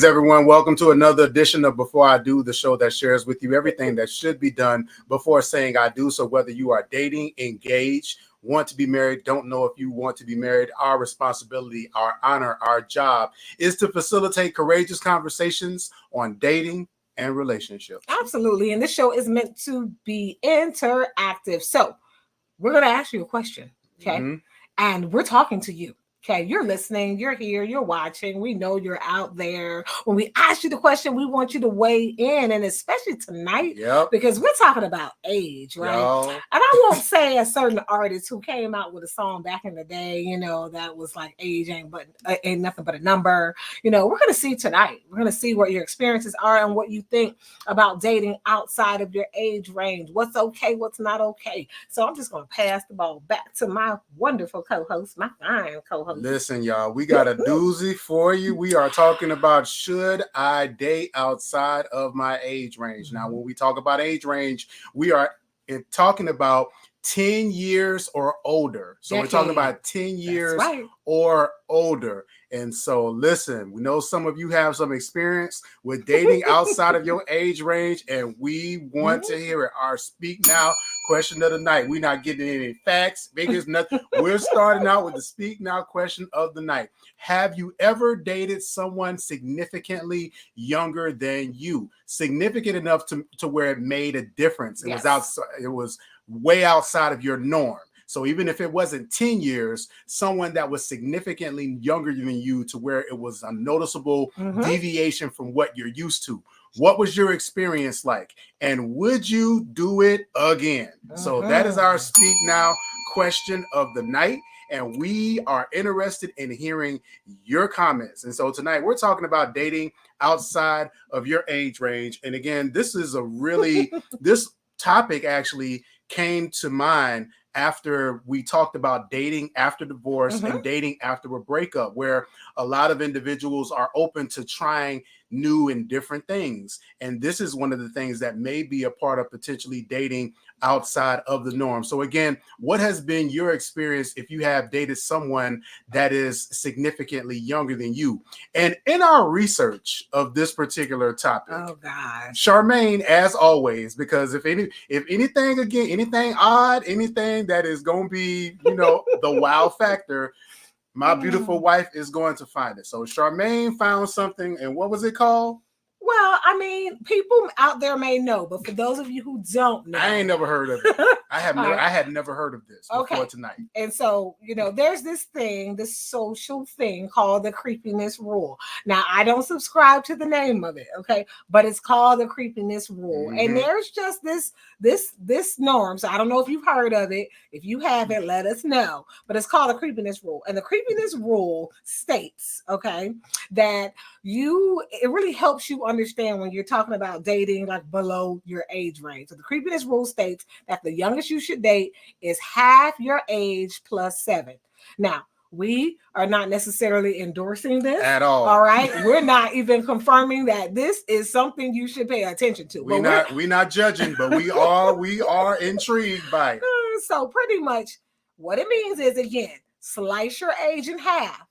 everyone. Welcome to another edition of Before I Do, the show that shares with you everything that should be done before saying I do. So whether you are dating, engaged, want to be married, don't know if you want to be married, our responsibility, our honor, our job is to facilitate courageous conversations on dating and relationships. Absolutely. And this show is meant to be interactive. So we're going to ask you a question. Okay. Mm-hmm. And we're talking to you. Okay, you're listening, you're here, you're watching. We know you're out there. When we ask you the question, we want you to weigh in, and especially tonight, because we're talking about age, right? And I won't say a certain artist who came out with a song back in the day, you know, that was like age ain't nothing but a number. You know, we're going to see tonight. We're going to see what your experiences are and what you think about dating outside of your age range. What's okay, what's not okay. So I'm just going to pass the ball back to my wonderful co-host, my fine co-host. Listen, y'all, we got a doozy for you. We are talking about, should I date outside of my age range? Now, when we talk about age range, we are talking about 10 years or older. So we're talking about 10 years or older. And so listen, we know some of you have some experience with dating outside of your age range, and we want to hear it. Our Speak Now question of the night. We're not getting any facts, figures, nothing. We're starting out with the Speak Now question of the night. Have you ever dated someone significantly younger than you? Significant enough to where it made a difference. It was outside, it was way outside of your norm. So even if it wasn't 10 years, someone that was significantly younger than you to where it was a noticeable deviation from what you're used to. What was your experience like? And would you do it again? So that is our Speak Now question of the night. And we are interested in hearing your comments. And so tonight we're talking about dating outside of your age range. And again, this is a really, this topic actually came to mind after we talked about dating after divorce and dating after a breakup, where a lot of individuals are open to trying new and different things. And this is one of the things that may be a part of potentially dating outside of the norm. So again, what has been your experience if you have dated someone that is significantly younger than you? And in our research of this particular topic, Charmaine, as always, because if anything, again, anything odd, anything that is going to be, you know, the wow factor, my beautiful wife is going to find it. So Charmaine found something, and what was it called? Well, I mean, people out there may know, but for those of you who don't know, I ain't never heard of it. I had never heard of this before tonight. And so, you know, there's this thing, this social thing called the creepiness rule. Now, I don't subscribe to the name of it, okay? But it's called the creepiness rule. And there's just this norm. So I don't know if you've heard of it. If you haven't, let us know. But it's called the creepiness rule. And the creepiness rule states, okay, that it really helps you understand when you're talking about dating like below your age range. So the creepiness rule states that the youngest you should date is half your age plus 7. Now, we are not necessarily endorsing this at all. All right. We're not even confirming that this is something you should pay attention to. We're not judging, but we are intrigued by it. So pretty much what it means is, again, slice your age in half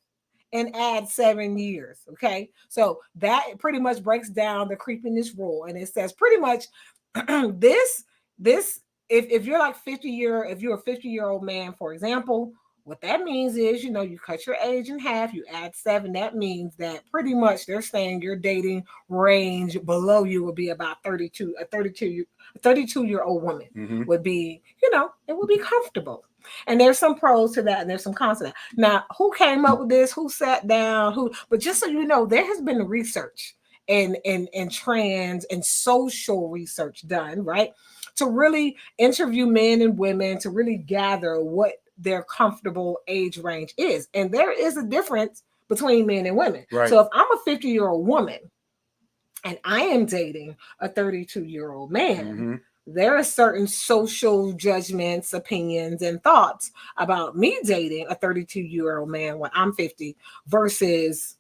and add 7 years. Okay. So that pretty much breaks down the creepiness rule. And it says pretty much if you're like if you're a 50-year-old man, for example, what that means is, you know, you cut your age in half, you add 7. That means that pretty much they're saying your dating range below you would be about 32. A 32-year-old woman would be, you know, it would be comfortable. And there's some pros to that and there's some cons to that. Now, who came up with this? Who sat down? But just so you know, there has been research and trends and social research done, right? To really interview men and women to really gather what their comfortable age range is. And there is a difference between men and women. Right. So if I'm a 50-year-old woman and I am dating a 32-year-old man, there are certain social judgments, opinions, and thoughts about me dating a 32-year-old man when I'm 50 versus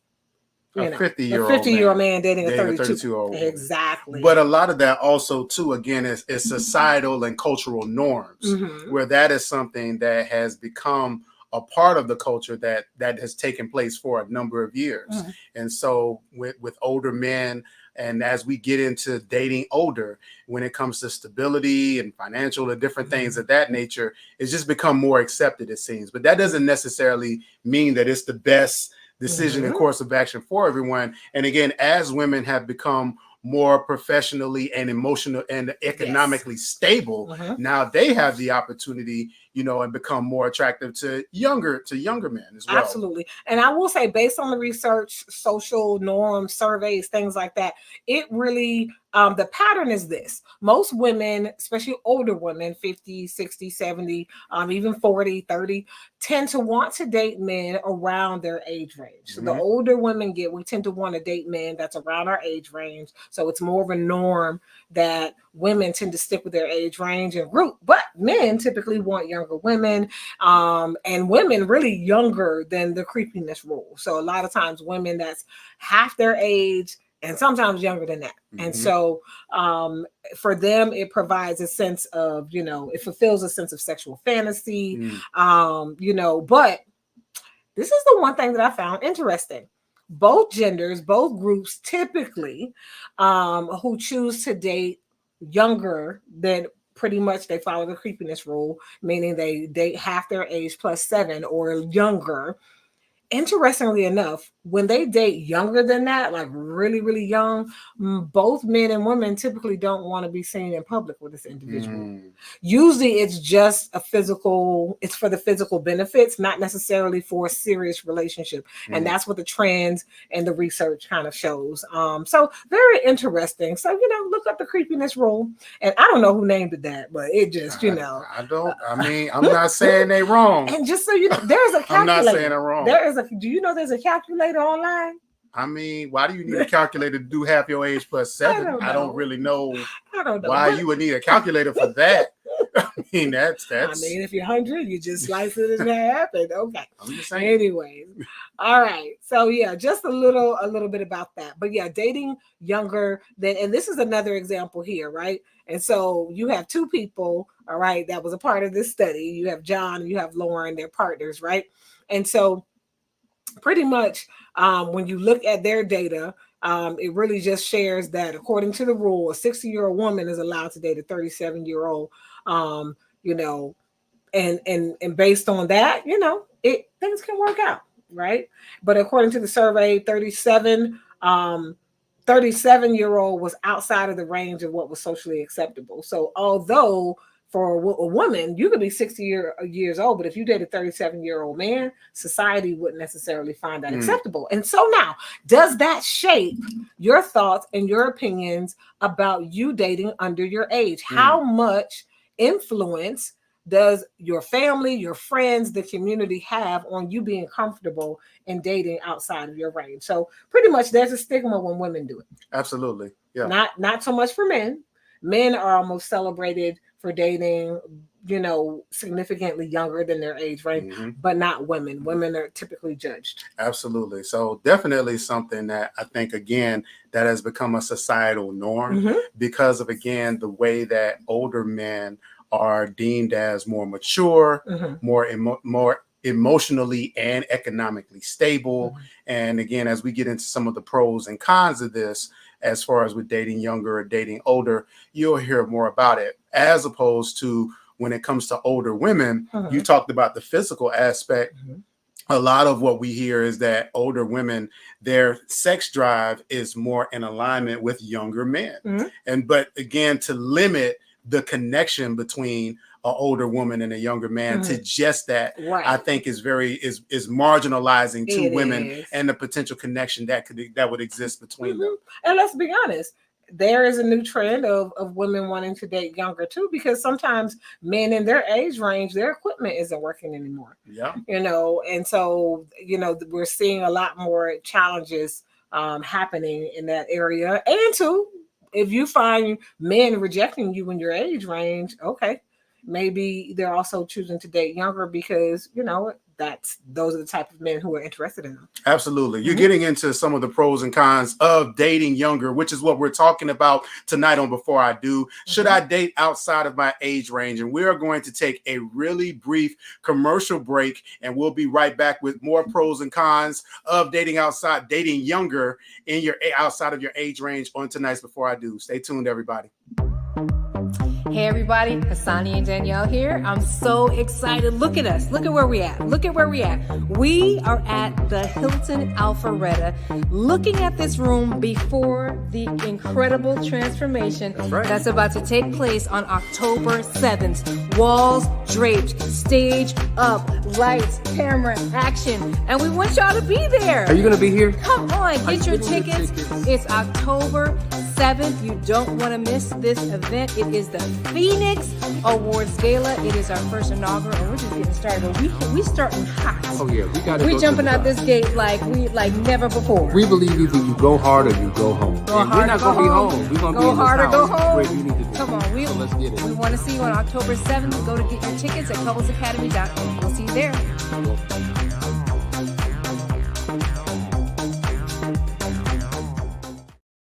a 50-year-old man dating a 32-year-old. Exactly. But a lot of that also, too, again, is societal and cultural norms, where that is something that has become a part of the culture that has taken place for a number of years. Mm-hmm. And so with older men, and as we get into dating older, when it comes to stability and financial and different things of that nature, it's just become more accepted, it seems. But that doesn't necessarily mean that it's the best decision and course of action for everyone. And again, as women have become more professionally and emotional and economically stable, now they have the opportunity, and become more attractive to younger men as well. Absolutely. And I will say, based on the research, social norms, surveys, things like that, it really, the pattern is this. Most women, especially older women, 50, 60, 70, even 40, 30, tend to want to date men around their age range. So the older women get, we tend to want to date men that's around our age range. So it's more of a norm that women tend to stick with their age range and group, but men typically want younger women, and women really younger than the creepiness rule. So a lot of times women that's half their age and sometimes younger than that. And so for them, it provides a sense of, it fulfills a sense of sexual fantasy, but this is the one thing that I found interesting. Both genders, both groups typically who choose to date younger than, pretty much they follow the creepiness rule, meaning they date half their age plus 7 or younger. Interestingly enough, when they date younger than that, like really, really young, both men and women typically don't want to be seen in public with this individual. Usually it's just it's for the physical benefits, not necessarily for a serious relationship. And that's what the trends and the research kind of shows. So very interesting. So, look up the creepiness rule. And I don't know who named it that, but it just, I'm not saying they wrong. And just so you know, there's a calculator. I'm not saying it wrong. Do you know there's a calculator online? Why do you need a calculator to do half your age plus 7? I don't really know. Why you would need a calculator for that. That's. If you're 100, you just slice it in half, and okay. I'm just saying. Anyways, all right. So yeah, just a little bit about that. But yeah, dating younger than, and this is another example here, right? And so you have two people, all right, that was a part of this study. You have John and you have Lauren, they're partners, right? And so pretty much when you look at their data, it really just shares that according to the rule, a 60-year-old woman is allowed to date a 37-year-old, and based on that, things can work out, right? But according to the survey, 37-year-old was outside of the range of what was socially acceptable. So although for a woman, you could be 60 years old, but if you date a 37-year-old man, society wouldn't necessarily find that acceptable. And so now, does that shape your thoughts and your opinions about you dating under your age? How much influence does your family, your friends, the community have on you being comfortable in dating outside of your range? So pretty much there's a stigma when women do it. Absolutely. Yeah. Not so much for men. Men are almost celebrated for dating, significantly younger than their age range, but not women. Women are typically judged. Absolutely. So definitely something that I think, again, that has become a societal norm because of, again, the way that older men are deemed as more mature, more emotionally and economically stable. And again, as we get into some of the pros and cons of this, as far as with dating younger or dating older, you'll hear more about it, as opposed to when it comes to older women. You talked about the physical aspect. A lot of what we hear is that older women, their sex drive is more in alignment with younger men. But again, to limit the connection between an older woman and a younger man to just that, I think is marginalizing to women and the potential connection that would exist between them. And let's be honest, there is a new trend of women wanting to date younger too, because sometimes men in their age range, their equipment isn't working anymore. Yeah. And so, we're seeing a lot more challenges happening in that area. And too, if you find men rejecting you in your age range, okay, maybe they're also choosing to date younger because, those are the type of men who are interested in them. Absolutely. You're getting into some of the pros and cons of dating younger, which is what we're talking about tonight on Before I Do. Should I date outside of my age range? And we are going to take a really brief commercial break, and we'll be right back with more pros and cons of dating younger in your outside of your age range on tonight's Before I Do. Stay tuned, everybody. Hey everybody, Hassani and Danielle here. I'm so excited. Look at us. Look at where we at. Look at where we at. We are at the Hilton Alpharetta, looking at this room before the incredible transformation that's about to take place on October 7th. Walls draped, stage up, lights, camera, action. And we want y'all to be there. Are you going to be here? Come on, get your tickets. It's October 7th. You don't want to miss this event. It is the Phoenix Awards Gala. It is our first inaugural, and we're just getting started. We starting hot. Oh yeah, we jumping out this gate like never before. We believe either you go hard or you go home. Go hard, we're not gonna be home. We're gonna go be hard or go home. Where you need to be. Come on, so let's get it. We want to see you on October 7th. Go to get your tickets at couplesacademy.com. We'll see you there.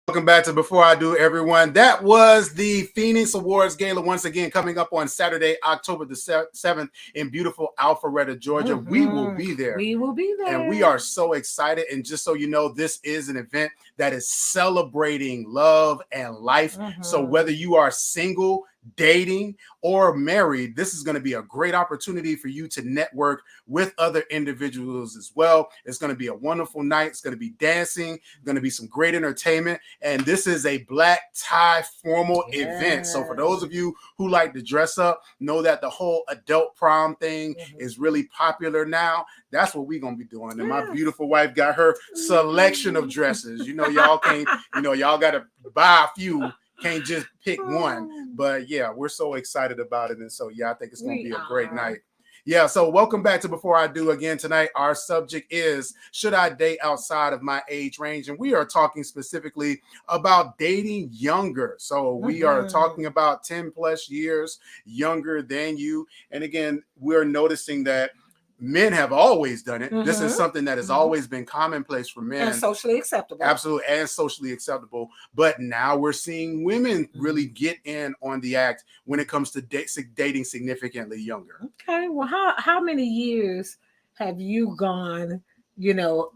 Welcome back to Before I Do, everyone. That was the Phoenix Awards Gala once again coming up on Saturday, October the 7th in beautiful Alpharetta, Georgia. We will be there. We will be there. And we are so excited. And just so you know, this is an event that is celebrating love and life. So whether you are single, dating, or married, this is going to be a great opportunity for you to network with other individuals as well. It's going to be a wonderful night. It's going to be dancing, going to be some great entertainment, and this is a black tie formal event. So for those of you who like to dress up, know that the whole adult prom thing is really popular now. That's what we're going to be doing. And my beautiful wife got her selection of dresses. You know, y'all can't, y'all got to buy a few. Can't just pick one, but yeah, we're so excited about it. And so, yeah, I think it's going to be a great night. Yeah. So welcome back to Before I Do again tonight. Our subject is, should I date outside of my age range? And we are talking specifically about dating younger. So we are talking about 10 plus years younger than you. And again, we're noticing that men have always done it. This is something that has always been commonplace for men. And socially acceptable. Absolutely. And socially acceptable. But now we're seeing women really get in on the act when it comes to dating significantly younger. Okay. Well, how many years have you gone,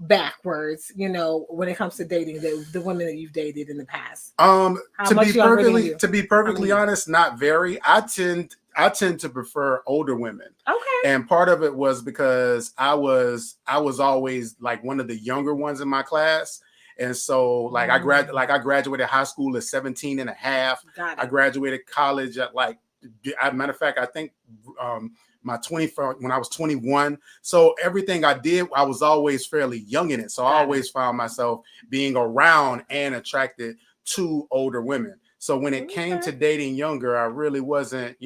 backwards, when it comes to dating the women that you've dated in the past? To be perfectly honest, not very. I tend to prefer older women. Okay. And part of it was because I was always like one of the younger ones in my class. And so I graduated high school at 17 and a half. I graduated college at matter of fact, I think when I was 21. So everything I did, I was always fairly young in it. So I always found myself being around and attracted to older women. So when it came to dating younger, I really wasn't,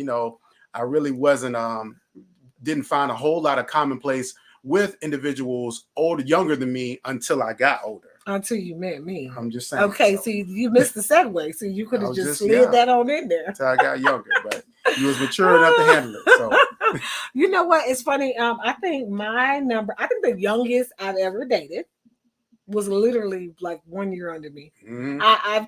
didn't find a whole lot of commonplace with individuals younger than me until I got older. Until you met me. I'm just saying. Okay, so you missed the segue. So you could have just slid that on in there. Until I got younger, but you was mature enough to handle it. So you know what? It's funny. I think the youngest I've ever dated was literally like 1 year under me. I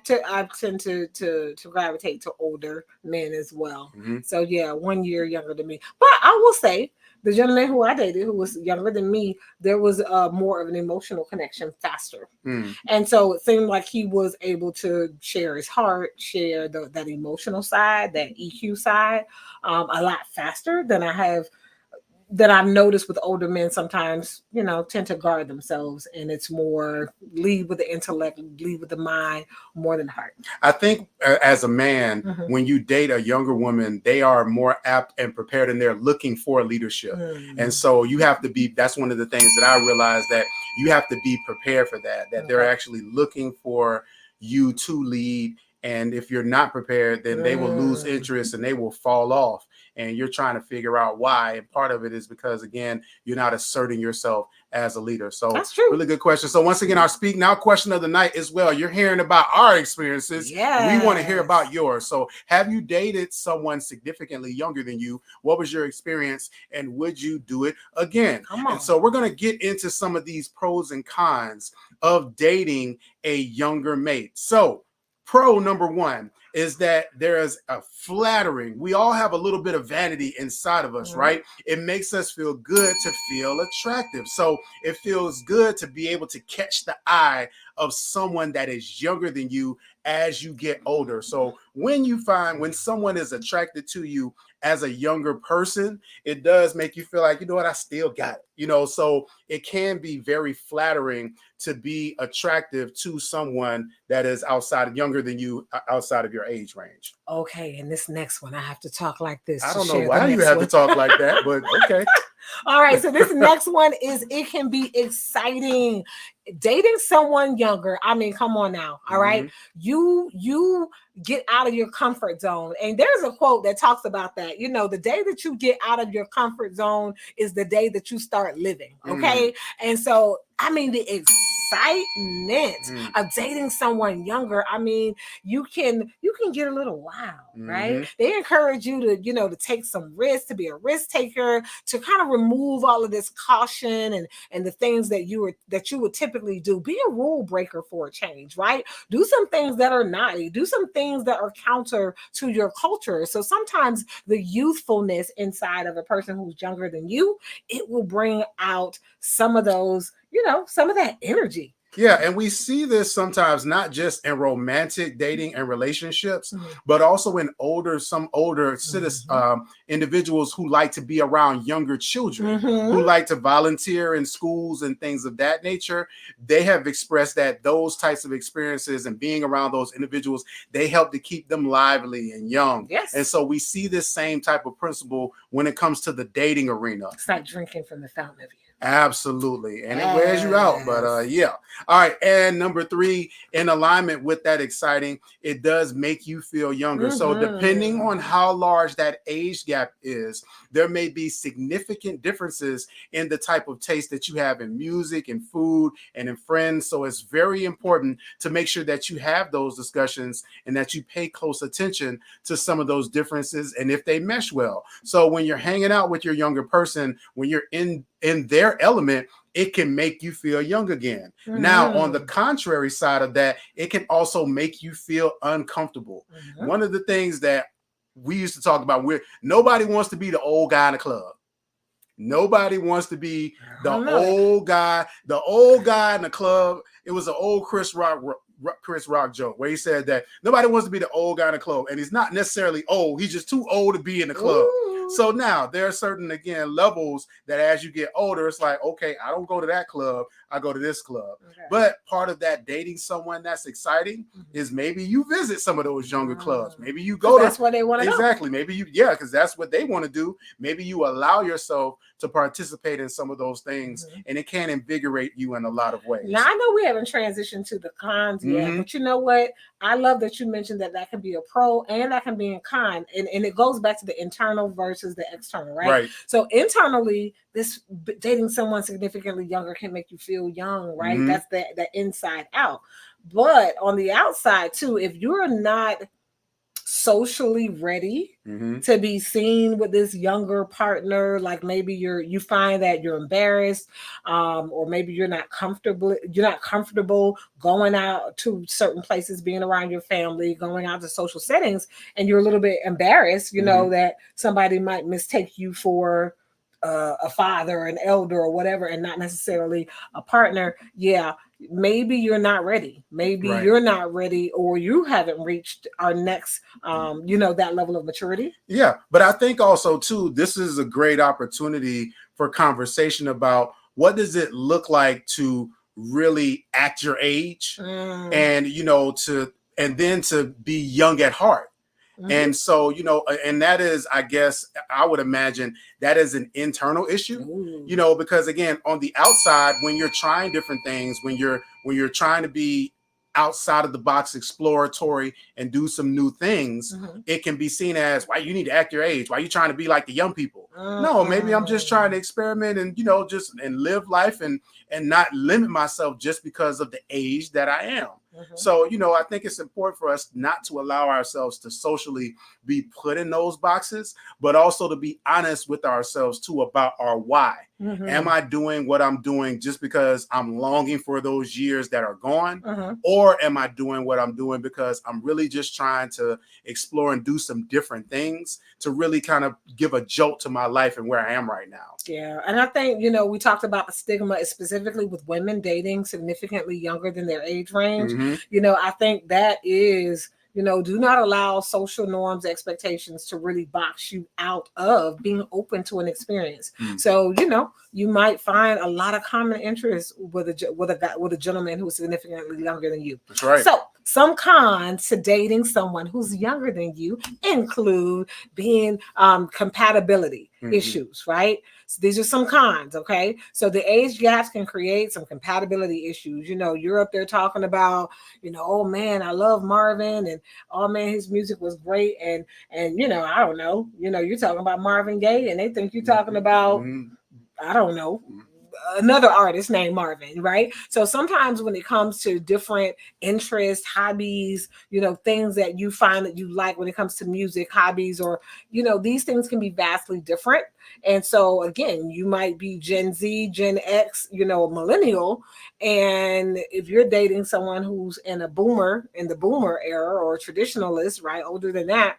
tend to gravitate to older men as well. So yeah, 1 year younger than me. But I will say, the gentleman who I dated, who was younger than me, there was more of an emotional connection faster. And so it seemed like he was able to share his heart, share that emotional side, that EQ side, a lot faster than I've noticed with older men. Sometimes, tend to guard themselves, and it's more lead with the intellect, lead with the mind more than heart. I think as a man, when you date a younger woman, they are more apt and prepared, and they're looking for leadership. And so you have to be, that's one of the things that I realized, that you have to be prepared for that they're actually looking for you to lead. And if you're not prepared, then they will lose interest and they will fall off. and you're trying to figure out why. And part of it is because, again, you're not asserting yourself as a leader. So that's true. Really good question. So once again, our Speak Now question of the night as well. You're hearing about our experiences. Yeah. We want to hear about yours. So have you dated someone significantly younger than you? What was your experience? And would you do it again? Come on. And so we're going to get into some of these pros and cons of dating a younger mate. So pro number one is that there is a flattering. We all have a little bit of vanity inside of us, right? It makes us feel good to feel attractive. So it feels good to be able to catch the eye of someone that is younger than you as you get older. So when someone is attracted to you as a younger person, it does make you feel like, you know what, I still got it, so it can be very flattering to be attractive to someone that is younger than you, outside of your age range. Okay, and this next one, I have to talk like this. I don't know why you have to talk like that, but okay. All right, so this next one it can be exciting. Dating someone younger, I mean, come on now, all right? You get out of your comfort zone. And there's a quote that talks about that. The day that you get out of your comfort zone is the day that you start living, okay? And so, I mean, the excitement of dating someone younger, I mean, you can get a little wild, right? They encourage you to, to take some risks, to be a risk taker, to kind of remove all of this caution and the things that you would typically do. Be a rule breaker for a change, right? Do some things that are naughty. Do some things that are counter to your culture. So sometimes the youthfulness inside of a person who's younger than you, it will bring out some of those, some of that energy. Yeah, and we see this sometimes not just in romantic dating and relationships, but also in some older individuals who like to be around younger children, who like to volunteer in schools and things of that nature. They have expressed that those types of experiences and being around those individuals, they help to keep them lively and young. Yes. And so we see this same type of principle when it comes to the dating arena. It's like drinking from the fountain of youth. Absolutely. And it wears you out, but yeah. All right. And number 3, in alignment with that exciting, it does make you feel younger. So depending on how large that age gap is, there may be significant differences in the type of taste that you have in music and food and in friends. So it's very important to make sure that you have those discussions and that you pay close attention to some of those differences and if they mesh well. So when you're hanging out with your younger person, when you're in their element, it can make you feel young again. Now, on the contrary side of that, it can also make you feel uncomfortable. One of the things that we used to talk about, nobody wants to be the old guy in the club. Nobody wants to be the old guy. The old guy in the club. It was an old Chris Rock joke where he said that nobody wants to be the old guy in the club, and he's not necessarily old. He's just too old to be in the club. So now there are certain, again, levels that as you get older, it's like, okay, I don't go to that club. I go to this club. But part of that dating someone that's exciting is maybe you visit some of those younger clubs. Maybe you go that's what they want to exactly. Maybe because that's what they want to do. Maybe you allow yourself to participate in some of those things, and it can invigorate you in a lot of ways. Now, I know we haven't transitioned to the cons yet, but you know what? I love that you mentioned that can be a pro and that can be a con. And it goes back to the internal versus the external, right? So internally, this dating someone significantly younger can make you feel young, right? That's the inside out. But on the outside too, if you're not socially ready to be seen with this younger partner, like maybe you find that you're embarrassed, or maybe you're not comfortable going out to certain places, being around your family, going out to social settings, and you're a little bit embarrassed, that somebody might mistake you for a father, an elder, or whatever, and not necessarily a partner. Maybe you're not ready. Maybe you're not ready, or you haven't reached our next, that level of maturity. Yeah. But I think also too, this is a great opportunity for conversation about what does it look like to really act your age and, and then to be young at heart. And so, and that is, I guess, I would imagine that is an internal issue, because again, on the outside, when you're trying different things, when you're trying to be outside of the box, exploratory, and do some new things, it can be seen as, why you need to act your age? Why you trying to be like the young people? No, maybe I'm just trying to experiment and, just and live life and not limit myself just because of the age that I am. So, I think it's important for us not to allow ourselves to socially be put in those boxes, but also to be honest with ourselves too about our why. Am I doing what I'm doing just because I'm longing for those years that are gone? Or am I doing what I'm doing because I'm really just trying to explore and do some different things to really kind of give a jolt to my life and where I am right now? Yeah. And I think, we talked about the stigma specifically with women dating significantly younger than their age range. I think that is, do not allow social norms, expectations to really box you out of being open to an experience. So, you might find a lot of common interests with a gentleman who's significantly younger than you. That's right. So some cons to dating someone who's younger than you include being compatibility issues, right? So these are some cons, okay? So the age gaps can create some compatibility issues. You're up there talking about, oh man, I love Marvin, and oh man, his music was great, and I don't know, you're talking about Marvin Gaye, and they think you're talking about, I don't know, another artist named Marvin, right? So sometimes when it comes to different interests, hobbies, things that you find that you like when it comes to music, hobbies, or, these things can be vastly different. And so again, you might be Gen Z, Gen X, millennial. And if you're dating someone who's in the boomer era or traditionalist, right, older than that,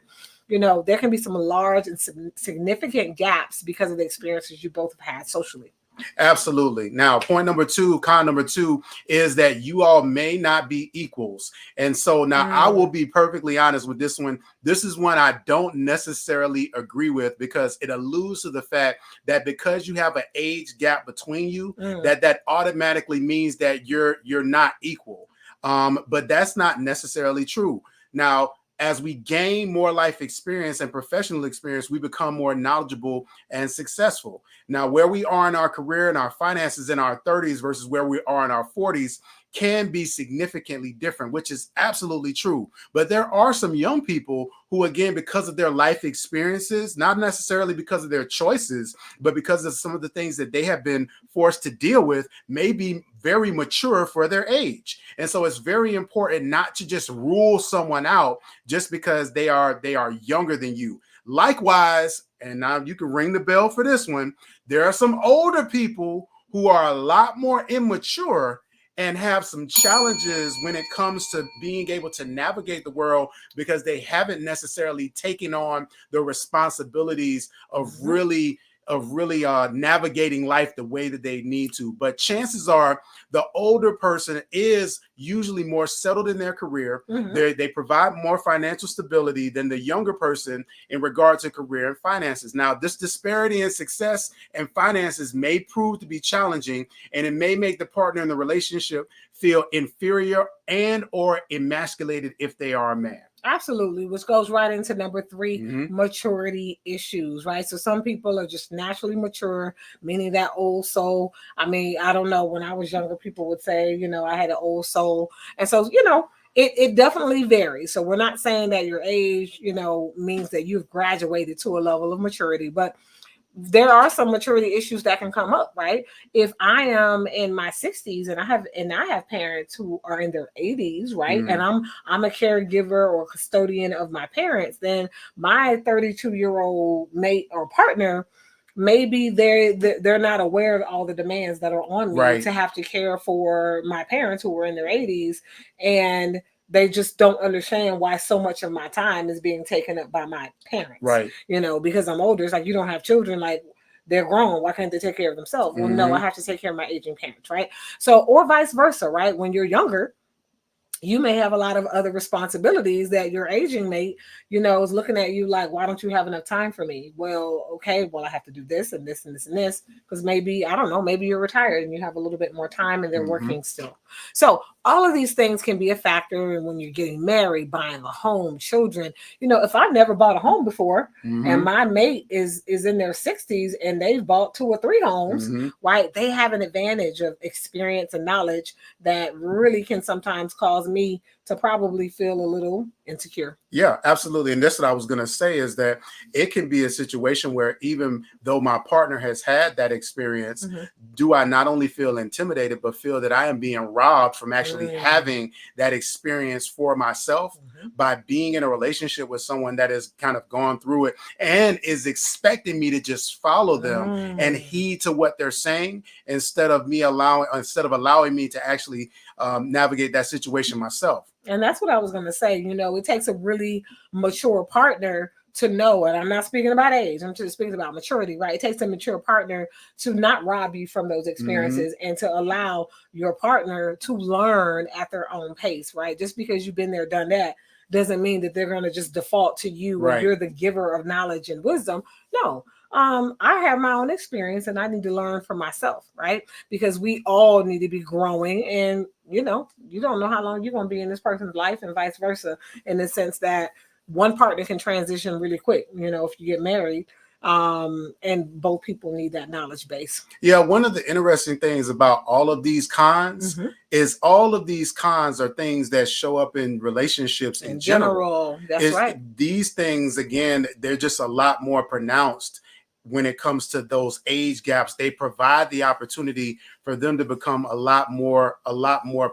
there can be some large and significant gaps because of the experiences you both have had socially. Absolutely. Now, con number two is that you all may not be equals. And so now I will be perfectly honest with this one. This is one I don't necessarily agree with, because it alludes to the fact that because you have an age gap between you, that automatically means that you're not equal. But that's not necessarily true. Now, as we gain more life experience and professional experience, we become more knowledgeable and successful. Now, where we are in our career and our finances in our 30s versus where we are in our 40s can be significantly different, which is absolutely true. But there are some young people who, again, because of their life experiences, not necessarily because of their choices, but because of some of the things that they have been forced to deal with, may be very mature for their age. And so it's very important not to just rule someone out just because they are younger than you. Likewise, and now you can ring the bell for this one, there are some older people who are a lot more immature and have some challenges when it comes to being able to navigate the world because they haven't necessarily taken on the responsibilities of really navigating life the way that they need to. But chances are the older person is usually more settled in their career. They provide more financial stability than the younger person in regard to career and finances. Now, this disparity in success and finances may prove to be challenging, and it may make the partner in the relationship feel inferior and or emasculated if they are a man. Absolutely, which goes right into number 3, maturity issues, right? So some people are just naturally mature, meaning that old soul. I mean, I don't know, when I was younger, people would say, I had an old soul. And so, it definitely varies. So we're not saying that your age, means that you've graduated to a level of maturity, but there are some maturity issues that can come up, right? If I am in my 60s and I have parents who are in their 80s, right? And I'm a caregiver or custodian of my parents, then my 32-year-old mate or partner, maybe they're not aware of all the demands that are on me to have to care for my parents who were in their 80s, and they just don't understand why so much of my time is being taken up by my parents. Right. Because I'm older. It's like, you don't have children, like they're grown. Why can't they take care of themselves? Well, no, I have to take care of my aging parents, right? So, or vice versa, right? When you're younger, you may have a lot of other responsibilities that your aging mate, is looking at you like, why don't you have enough time for me? Well, okay, I have to do this and this and this and this, because maybe, I don't know, maybe you're retired and you have a little bit more time and they're working still. So all of these things can be a factor when you're getting married, buying a home, children. If I've never bought a home before and my mate is in their 60s and they've bought 2 or 3 homes, right? They have an advantage of experience and knowledge that really can sometimes cause me to probably feel a little insecure. Yeah, absolutely. And that's what I was going to say, is that it can be a situation where even though my partner has had that experience, do I not only feel intimidated, but feel that I am being robbed from actually having that experience for myself by being in a relationship with someone that has kind of gone through it and is expecting me to just follow them and heed to what they're saying instead of allowing me to actually navigate that situation myself. And that's what I was going to say. It takes a really mature partner to know, and I'm not speaking about age, I'm just speaking about maturity, right? It takes a mature partner to not rob you from those experiences and to allow your partner to learn at their own pace, right? Just because you've been there, done that, doesn't mean that they're going to just default to you or you're the giver of knowledge and wisdom. No. I have my own experience and I need to learn for myself, right? Because we all need to be growing, and you don't know how long you're going to be in this person's life and vice versa, in the sense that one partner can transition really quick, if you get married, and both people need that knowledge base. Yeah. One of the interesting things about all of these cons is all of these cons are things that show up in relationships in general. That's right. These things, again, they're just a lot more pronounced when it comes to those age gaps. They provide the opportunity for them to become a lot more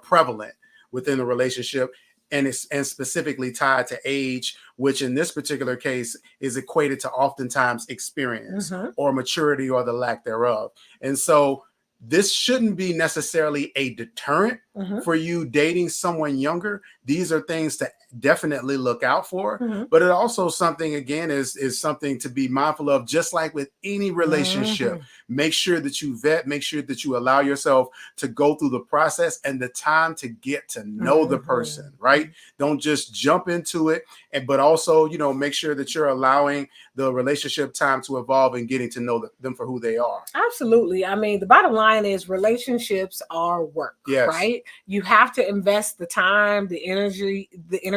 prevalent within the relationship, and specifically tied to age, which in this particular case is equated to oftentimes experience or maturity or the lack thereof. And so this shouldn't be necessarily a deterrent for you dating someone younger. These are things to definitely look out for, but it also something, again, is something to be mindful of. Just like with any relationship, make sure that you vet, make sure that you allow yourself to go through the process and the time to get to know the person, right? Don't just jump into it, but also, make sure that you're allowing the relationship time to evolve and getting to know them for who they are. Absolutely. I mean, the bottom line is relationships are work, right? You have to invest the time, the energy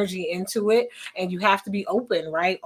into it, and you have to be open, right?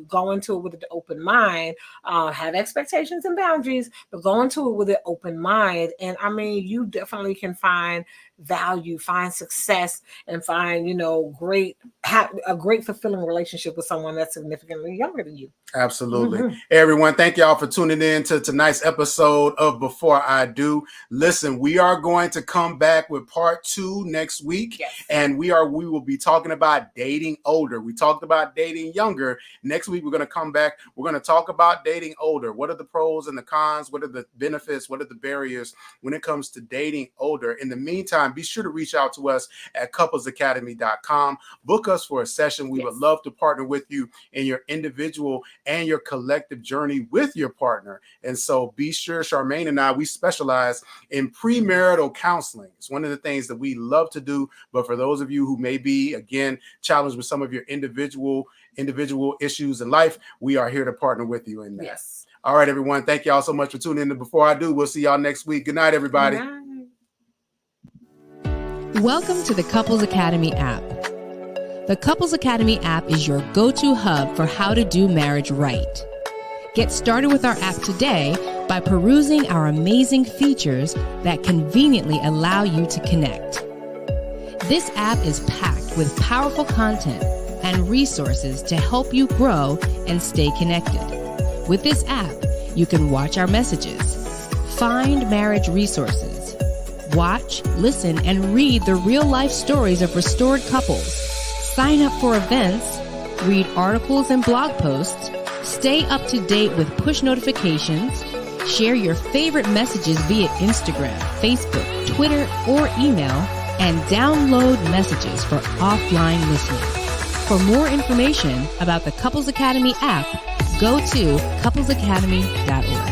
Go into it with an open mind, have expectations and boundaries, but go into it with an open mind. And I mean, you definitely can find value, find success, and find, a great fulfilling relationship with someone that's significantly younger than you. Absolutely. Hey, everyone, thank y'all for tuning in to tonight's episode of Before I Do. Listen, we are going to come back with part 2 next week, and we will be talking about dating older. We talked about dating younger. Next week, we're going to come back. We're going to talk about dating older. What are the pros and the cons? What are the benefits? What are the barriers when it comes to dating older? In the meantime, be sure to reach out to us at couplesacademy.com. Book us for a session. We would love to partner with you in your individual and your collective journey with your partner. And so be sure, Charmaine and I, we specialize in premarital counseling. It's one of the things that we love to do. But for those of you who may be, again, challenged with some of your individual issues in life, we are here to partner with you in that. Yes. All right, everyone. Thank y'all so much for tuning in to Before I Do. We'll see y'all next week. Good night, everybody. Good night. Welcome to the Couples Academy app. The Couples Academy app is your go-to hub for how to do marriage right. Get started with our app today by perusing our amazing features that conveniently allow you to connect. This app is packed with powerful content and resources to help you grow and stay connected. With this app, you can watch our messages, find marriage resources, watch, listen, and read the real-life stories of restored couples, sign up for events, read articles and blog posts, stay up to date with push notifications, share your favorite messages via Instagram, Facebook, Twitter, or email, and download messages for offline listening. For more information about the Couples Academy app, go to couplesacademy.org.